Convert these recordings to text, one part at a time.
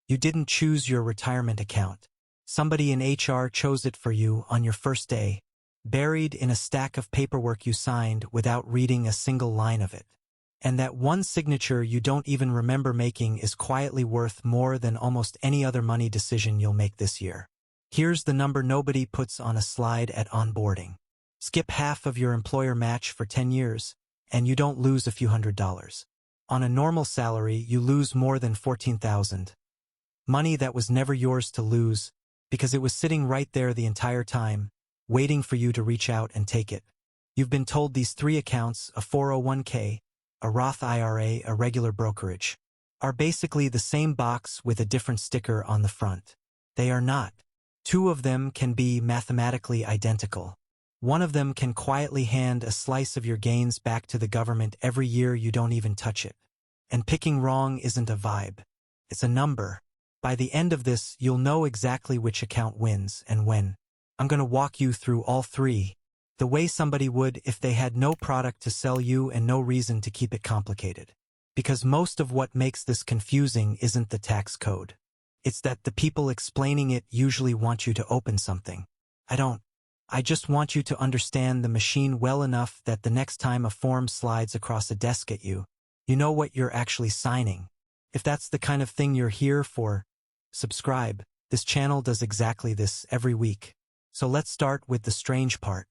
You didn't choose your retirement account. Somebody in HR chose it for you on your first day, buried in a stack of paperwork you signed without reading a single line of it. And that one signature you don't even remember making is quietly worth more than almost any other money decision you'll make this year. Here's the number nobody puts on a slide at onboarding. Skip half of your employer match for 10 years, and you don't lose a few $100s. On a normal salary, you lose more than $14,000. Money that was never yours to lose, because it was sitting right there the entire time, waiting for you to reach out and take it. You've been told these 3 accounts, a 401k, a Roth IRA, a regular brokerage, are basically the same box with a different sticker on the front. They are not. 2 of them can be mathematically identical. One of them can quietly hand a slice of your gains back to the government every year you don't even touch it. And picking wrong isn't a vibe. It's a number. By the end of this, you'll know exactly which account wins and when. I'm going to walk you through all 3, the way somebody would if they had no product to sell you and no reason to keep it complicated. Because most of what makes this confusing isn't the tax code. It's that the people explaining it usually want you to open something. I just want you to understand the machine well enough that the next time a form slides across a desk at you, you know what you're actually signing. If that's the kind of thing you're here for, subscribe. This channel does exactly this every week. So let's start with the strange part.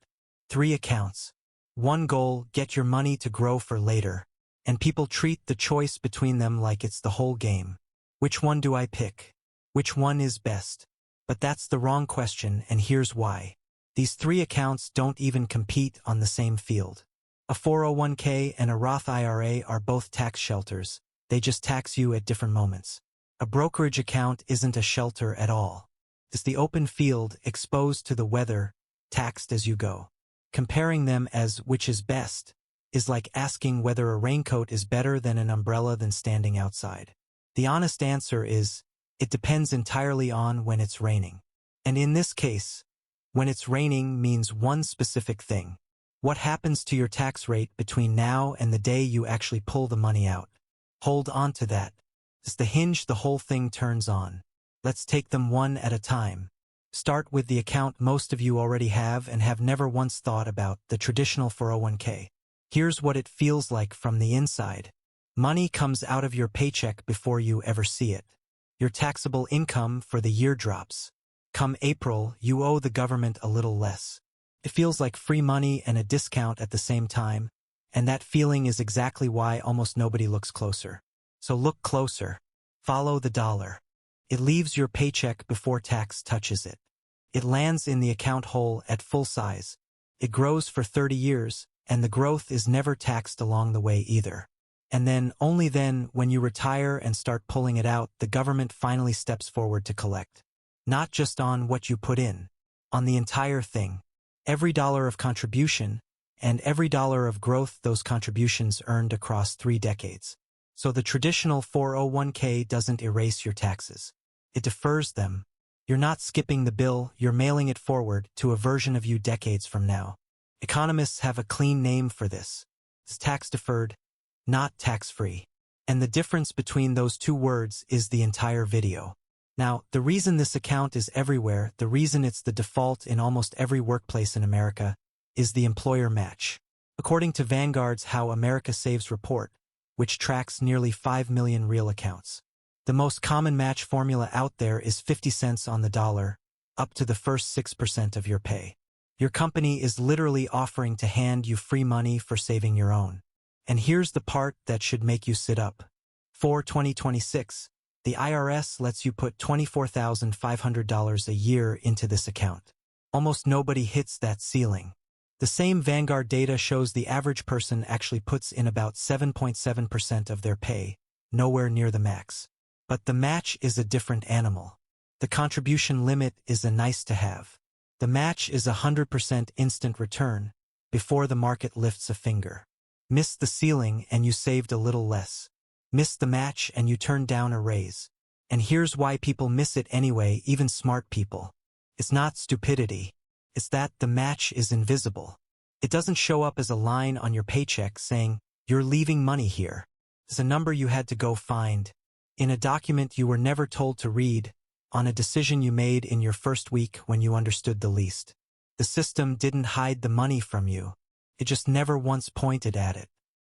3 accounts. One goal, get your money to grow for later. And people treat the choice between them like it's the whole game. Which one do I pick? Which one is best? But that's the wrong question, and here's why. These 3 accounts don't even compete on the same field. A 401k and a Roth IRA are both tax shelters. They just tax you at different moments. A brokerage account isn't a shelter at all. It's the open field, exposed to the weather, taxed as you go. Comparing them as which is best is like asking whether a raincoat is better than an umbrella than standing outside. The honest answer is, it depends entirely on when it's raining. And in this case, when it's raining means one specific thing. What happens to your tax rate between now and the day you actually pull the money out? Hold on to that. It's the hinge the whole thing turns on. Let's take them one at a time. Start with the account most of you already have and have never once thought about, the traditional 401k. Here's what it feels like from the inside. Money comes out of your paycheck before you ever see it. Your taxable income for the year drops. Come April, you owe the government a little less. It feels like free money and a discount at the same time, and that feeling is exactly why almost nobody looks closer. So look closer. Follow the dollar. It leaves your paycheck before tax touches it. It lands in the account whole at full size. It grows for 30 years, and the growth is never taxed along the way either. And then, only then, when you retire and start pulling it out, the government finally steps forward to collect. Not just on what you put in, on the entire thing. Every dollar of contribution, and every dollar of growth those contributions earned across 3 decades. So the traditional 401k doesn't erase your taxes. It defers them. You're not skipping the bill, you're mailing it forward to a version of you decades from now. Economists have a clean name for this. It's tax-deferred, not tax-free. And the difference between those 2 words is the entire video. Now, the reason this account is everywhere, the reason it's the default in almost every workplace in America, is the employer match. According to Vanguard's How America Saves report, which tracks nearly 5 million real accounts, the most common match formula out there is 50 cents on the dollar, up to the first 6% of your pay. Your company is literally offering to hand you free money for saving your own. And here's the part that should make you sit up. For 2026, the IRS lets you put $24,500 a year into this account. Almost nobody hits that ceiling. The same Vanguard data shows the average person actually puts in about 7.7% of their pay, nowhere near the max. But the match is a different animal. The contribution limit is a nice to have. The match is 100% instant return, before the market lifts a finger. Miss the ceiling and you saved a little less. Miss the match and you turned down a raise. And here's why people miss it anyway, even smart people. It's not stupidity. It's that the match is invisible. It doesn't show up as a line on your paycheck saying, "You're leaving money here." It's a number you had to go find, in a document you were never told to read, on a decision you made in your first week when you understood the least. The system didn't hide the money from you. It just never once pointed at it.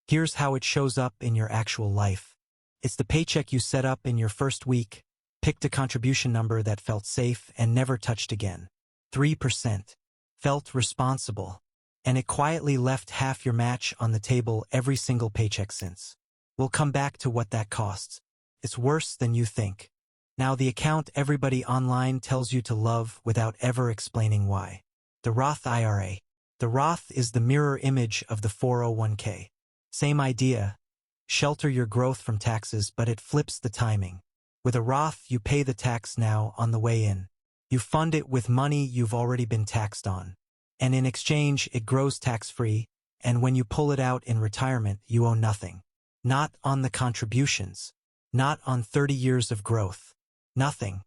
Here's how it shows up in your actual life. It's the paycheck you set up in your first week, picked a contribution number that felt safe and never touched again. 3%. Felt responsible. And it quietly left half your match on the table every single paycheck since. We'll come back to what that costs. It's worse than you think. Now the account everybody online tells you to love without ever explaining why. The Roth IRA. The Roth is the mirror image of the 401k. Same idea. Shelter your growth from taxes, but it flips the timing. With a Roth, you pay the tax now on the way in. You fund it with money you've already been taxed on. And in exchange, it grows tax-free, and when you pull it out in retirement, you owe nothing. Not on the contributions. Not on 30 years of growth. Nothing.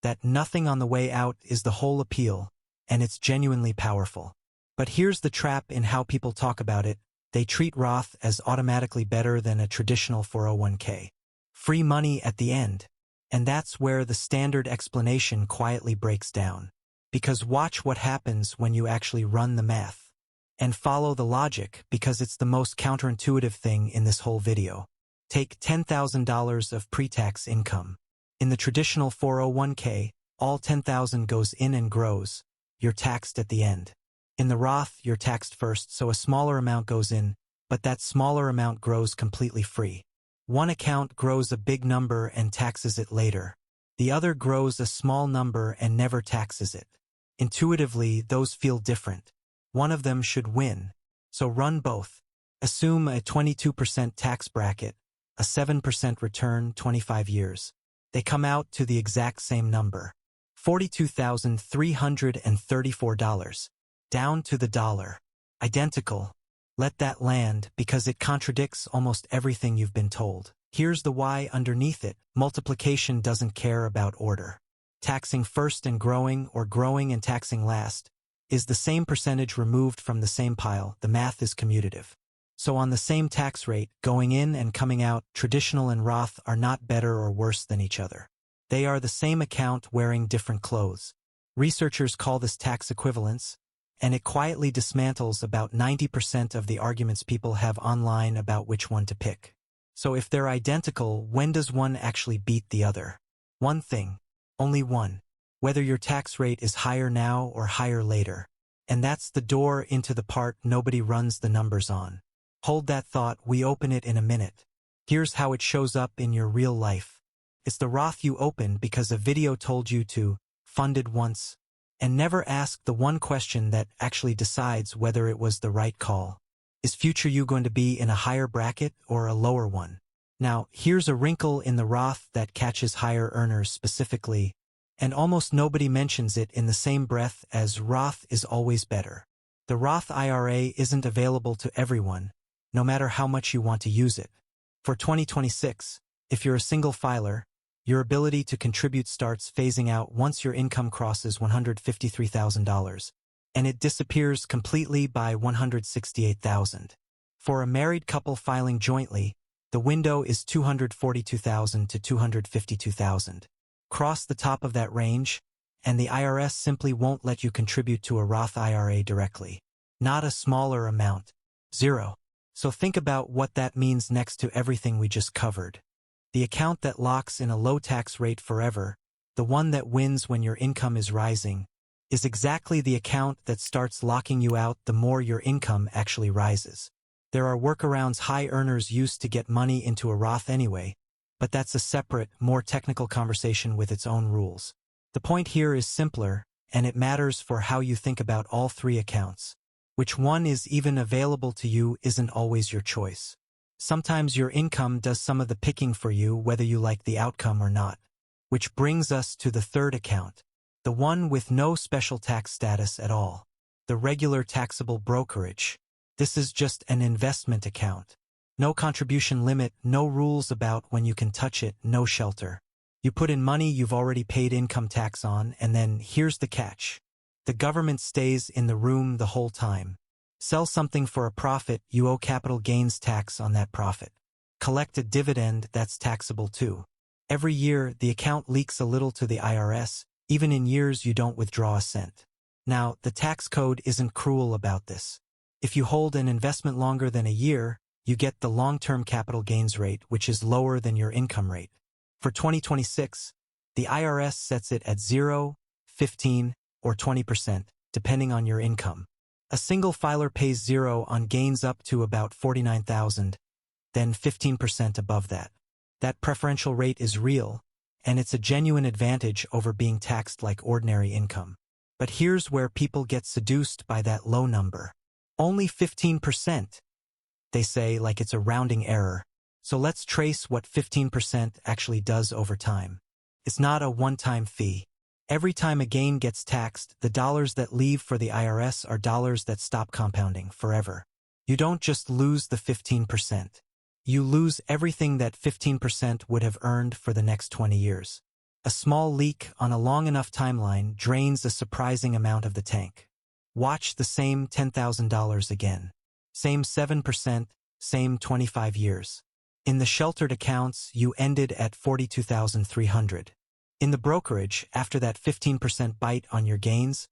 That nothing on the way out is the whole appeal, and it's genuinely powerful. But here's the trap in how people talk about it. They treat Roth as automatically better than a traditional 401k. Free money at the end. And that's where the standard explanation quietly breaks down. Because watch what happens when you actually run the math. And follow the logic, because it's the most counterintuitive thing in this whole video. Take $10,000 of pre-tax income. In the traditional 401k, all $10,000 goes in and grows. You're taxed at the end. In the Roth, you're taxed first, so a smaller amount goes in, but that smaller amount grows completely free. One account grows a big number and taxes it later. The other grows a small number and never taxes it. Intuitively, those feel different. One of them should win. So run both. Assume a 22% tax bracket, a 7% return, 25 years. They come out to the exact same number. $42,334. Down to the dollar. Identical. Let that land because it contradicts almost everything you've been told. Here's the why underneath it. Multiplication doesn't care about order. Taxing first and growing, or growing and taxing last, is the same percentage removed from the same pile. The math is commutative. So on the same tax rate, going in and coming out, traditional and Roth are not better or worse than each other. They are the same account wearing different clothes. Researchers call this tax equivalence, and it quietly dismantles about 90% of the arguments people have online about which one to pick. So if they're identical, when does one actually beat the other? One thing. Only one. Whether your tax rate is higher now or higher later. And that's the door into the part nobody runs the numbers on. Hold that thought, we open it in a minute. Here's how it shows up in your real life. It's the Roth you opened because a video told you to, funded once, and never asked the one question that actually decides whether it was the right call. Is future you going to be in a higher bracket or a lower one? Now, here's a wrinkle in the Roth that catches higher earners specifically, and almost nobody mentions it in the same breath as Roth is always better. The Roth IRA isn't available to everyone, no matter how much you want to use it. For 2026, if you're a single filer, your ability to contribute starts phasing out once your income crosses $153,000, and it disappears completely by $168,000. For a married couple filing jointly, the window is $242,000 to $252,000. Cross the top of that range, and the IRS simply won't let you contribute to a Roth IRA directly. Not a smaller amount. Zero. So think about what that means next to everything we just covered. The account that locks in a low tax rate forever, the one that wins when your income is rising, is exactly the account that starts locking you out the more your income actually rises. There are workarounds high earners use to get money into a Roth anyway, but that's a separate, more technical conversation with its own rules. The point here is simpler, and it matters for how you think about all three accounts. Which one is even available to you isn't always your choice. Sometimes your income does some of the picking for you whether you like the outcome or not. Which brings us to the third account. The one with no special tax status at all. The regular taxable brokerage. This is just an investment account. No contribution limit, no rules about when you can touch it, no shelter. You put in money you've already paid income tax on, and then here's the catch. The government stays in the room the whole time. Sell something for a profit, you owe capital gains tax on that profit. Collect a dividend, that's taxable too. Every year, the account leaks a little to the IRS, even in years you don't withdraw a cent. Now, the tax code isn't cruel about this. If you hold an investment longer than a year, you get the long-term capital gains rate, which is lower than your income rate. For 2026, the IRS sets it at 0, 15, or 20%, depending on your income. A single filer pays 0 on gains up to about $49,000, then 15% above that. That preferential rate is real, and it's a genuine advantage over being taxed like ordinary income. But here's where people get seduced by that low number. Only 15%. They say like it's a rounding error. So let's trace what 15% actually does over time. It's not a one-time fee. Every time a gain gets taxed, the dollars that leave for the IRS are dollars that stop compounding forever. You don't just lose the 15%. You lose everything that 15% would have earned for the next 20 years. A small leak on a long enough timeline drains a surprising amount of the tank. Watch the same $10,000 again. Same 7%, same 25 years. In the sheltered accounts, you ended at $42,300. In the brokerage, after that 15% bite on your gains,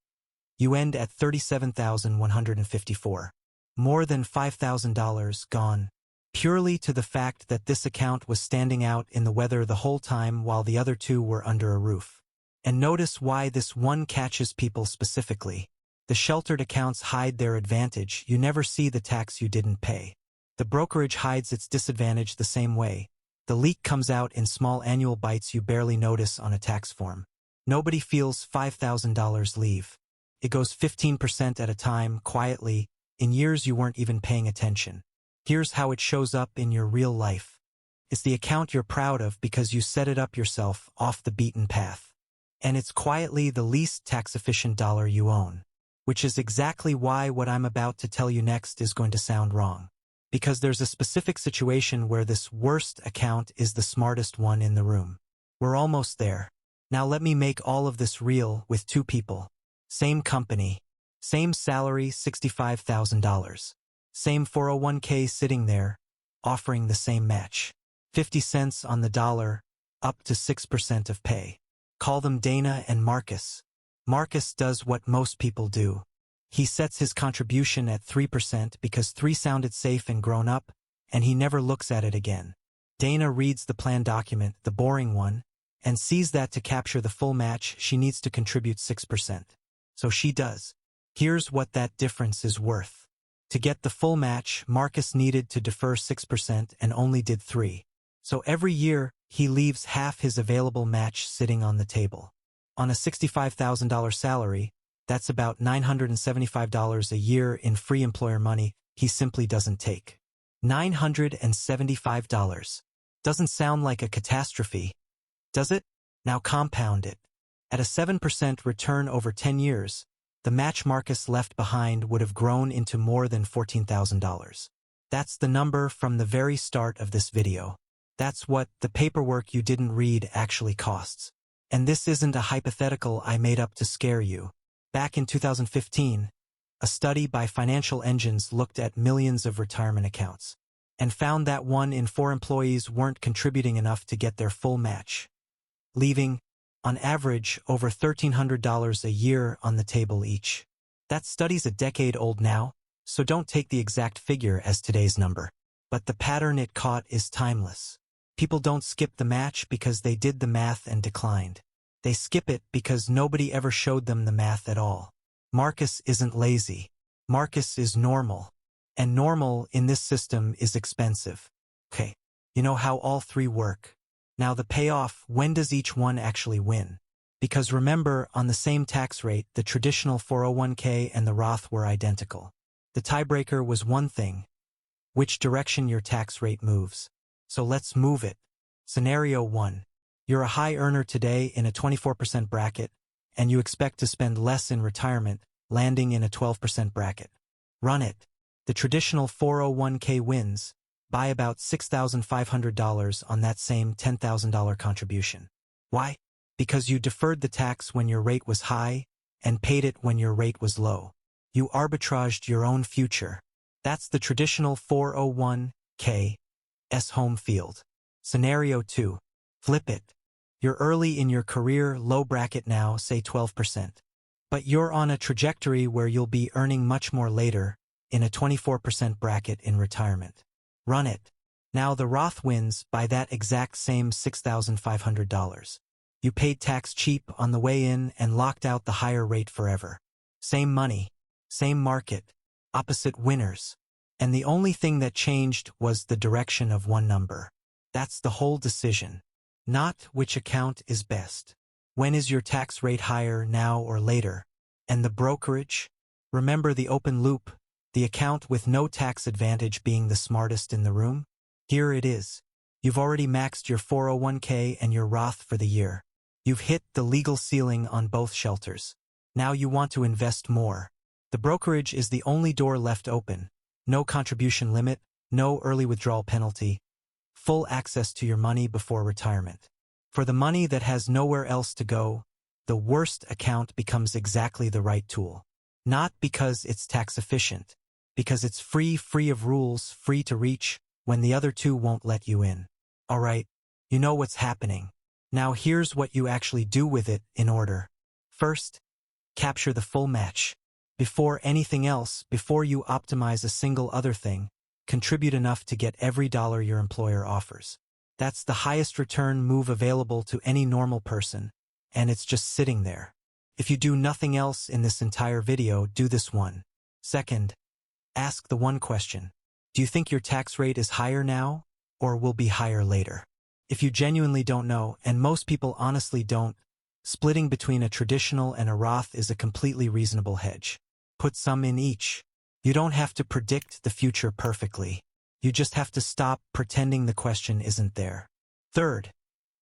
you end at $37,154. More than $5,000 gone, purely to the fact that this account was standing out in the weather the whole time while the other two were under a roof. And notice why this one catches people specifically. The sheltered accounts hide their advantage. You never see the tax you didn't pay. The brokerage hides its disadvantage the same way. The leak comes out in small annual bites you barely notice on a tax form. Nobody feels $5,000 leave. It goes 15% at a time, quietly, in years you weren't even paying attention. Here's how it shows up in your real life. It's the account you're proud of because you set it up yourself off the beaten path. And it's quietly the least tax-efficient dollar you own. Which is exactly why what I'm about to tell you next is going to sound wrong. Because there's a specific situation where this worst account is the smartest one in the room. We're almost there. Now let me make all of this real with two people. Same company. Same salary, $65,000. Same 401k sitting there, offering the same match. 50 cents on the dollar, up to 6% of pay. Call them Dana and Marcus. Marcus does what most people do. He sets his contribution at 3% because 3 sounded safe and grown up, and he never looks at it again. Dana reads the plan document, the boring one, and sees that to capture the full match, she needs to contribute 6%. So she does. Here's what that difference is worth. To get the full match, Marcus needed to defer 6% and only did 3%. So every year, he leaves half his available match sitting on the table. On a $65,000 salary, that's about $975 a year in free employer money he simply doesn't take. $975. Doesn't sound like a catastrophe, does it? Now compound it. At a 7% return over 10 years, the match Marcus left behind would have grown into more than $14,000. That's the number from the very start of this video. That's what the paperwork you didn't read actually costs. And this isn't a hypothetical I made up to scare you. Back in 2015, a study by Financial Engines looked at millions of retirement accounts and found that 1 in 4 employees weren't contributing enough to get their full match, leaving, on average, over $1,300 a year on the table each. That study's a decade old now, so don't take the exact figure as today's number. But the pattern it caught is timeless. People don't skip the match because they did the math and declined. They skip it because nobody ever showed them the math at all. Marcus isn't lazy. Marcus is normal. And normal in this system is expensive. Okay, you know how all 3 work. Now the payoff, when does each one actually win? Because remember, on the same tax rate, the traditional 401k and the Roth were identical. The tiebreaker was one thing: which direction your tax rate moves. So let's move it. Scenario 1. You're a high earner today in a 24% bracket, and you expect to spend less in retirement, landing in a 12% bracket. Run it. The traditional 401k wins by about $6,500 on that same $10,000 contribution. Why? Because you deferred the tax when your rate was high and paid it when your rate was low. You arbitraged your own future. That's the traditional 401k's home field. Scenario 2. Flip it. You're early in your career, low bracket now, say 12%. But you're on a trajectory where you'll be earning much more later, in a 24% bracket in retirement. Run it. Now the Roth wins by that exact same $6,500. You paid tax cheap on the way in and locked out the higher rate forever. Same money, same market, opposite winners. And the only thing that changed was the direction of one number. That's the whole decision. Not which account is best. When is your tax rate higher, now or later? And the brokerage? Remember the open loop, the account with no tax advantage being the smartest in the room? Here it is. You've already maxed your 401k and your Roth for the year. You've hit the legal ceiling on both shelters. Now you want to invest more. The brokerage is the only door left open. No contribution limit, no early withdrawal penalty. Full access to your money before retirement. For the money that has nowhere else to go, the worst account becomes exactly the right tool. Not because it's tax efficient, because it's free of rules, free to reach, when the other two won't let you in. All right, you know what's happening. Now here's what you actually do with it in order. First, capture the full match. Before anything else, before you optimize a single other thing, contribute enough to get every dollar your employer offers. That's the highest return move available to any normal person, and it's just sitting there. If you do nothing else in this entire video, do this one. Second, ask the one question. Do you think your tax rate is higher now, or will be higher later? If you genuinely don't know, and most people honestly don't, splitting between a traditional and a Roth is a completely reasonable hedge. Put some in each. You don't have to predict the future perfectly. You just have to stop pretending the question isn't there. Third,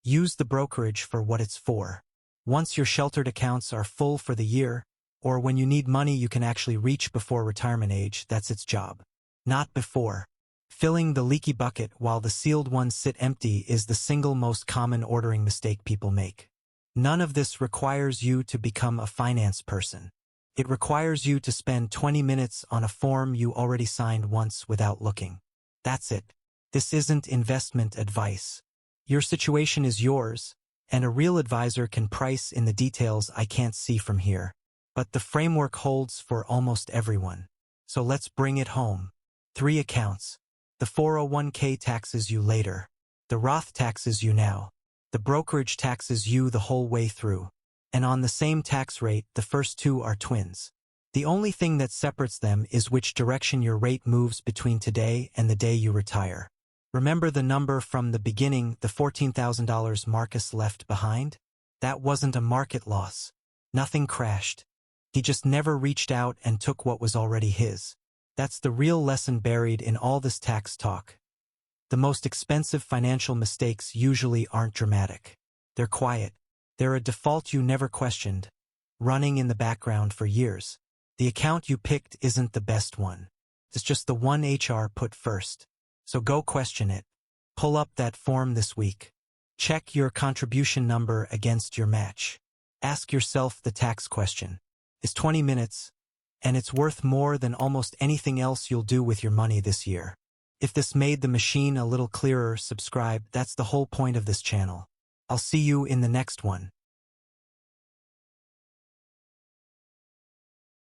use the brokerage for what it's for. Once your sheltered accounts are full for the year, or when you need money you can actually reach before retirement age, that's its job. Not before. Filling the leaky bucket while the sealed ones sit empty is the single most common ordering mistake people make. None of this requires you to become a finance person. It requires you to spend 20 minutes on a form you already signed once without looking. That's it. This isn't investment advice. Your situation is yours, and a real advisor can price in the details I can't see from here. But the framework holds for almost everyone. So let's bring it home. 3 accounts. The 401k taxes you later. The Roth taxes you now. The brokerage taxes you the whole way through. And on the same tax rate, the first two are twins. The only thing that separates them is which direction your rate moves between today and the day you retire. Remember the number from the beginning, the $14,000 Marcus left behind? That wasn't a market loss. Nothing crashed. He just never reached out and took what was already his. That's the real lesson buried in all this tax talk. The most expensive financial mistakes usually aren't dramatic. They're quiet. They're a default you never questioned, running in the background for years. The account you picked isn't the best one. It's just the one HR put first. So go question it. Pull up that form this week. Check your contribution number against your match. Ask yourself the tax question. It's 20 minutes, and it's worth more than almost anything else you'll do with your money this year. If this made the machine a little clearer, subscribe. That's the whole point of this channel. I'll see you in the next one.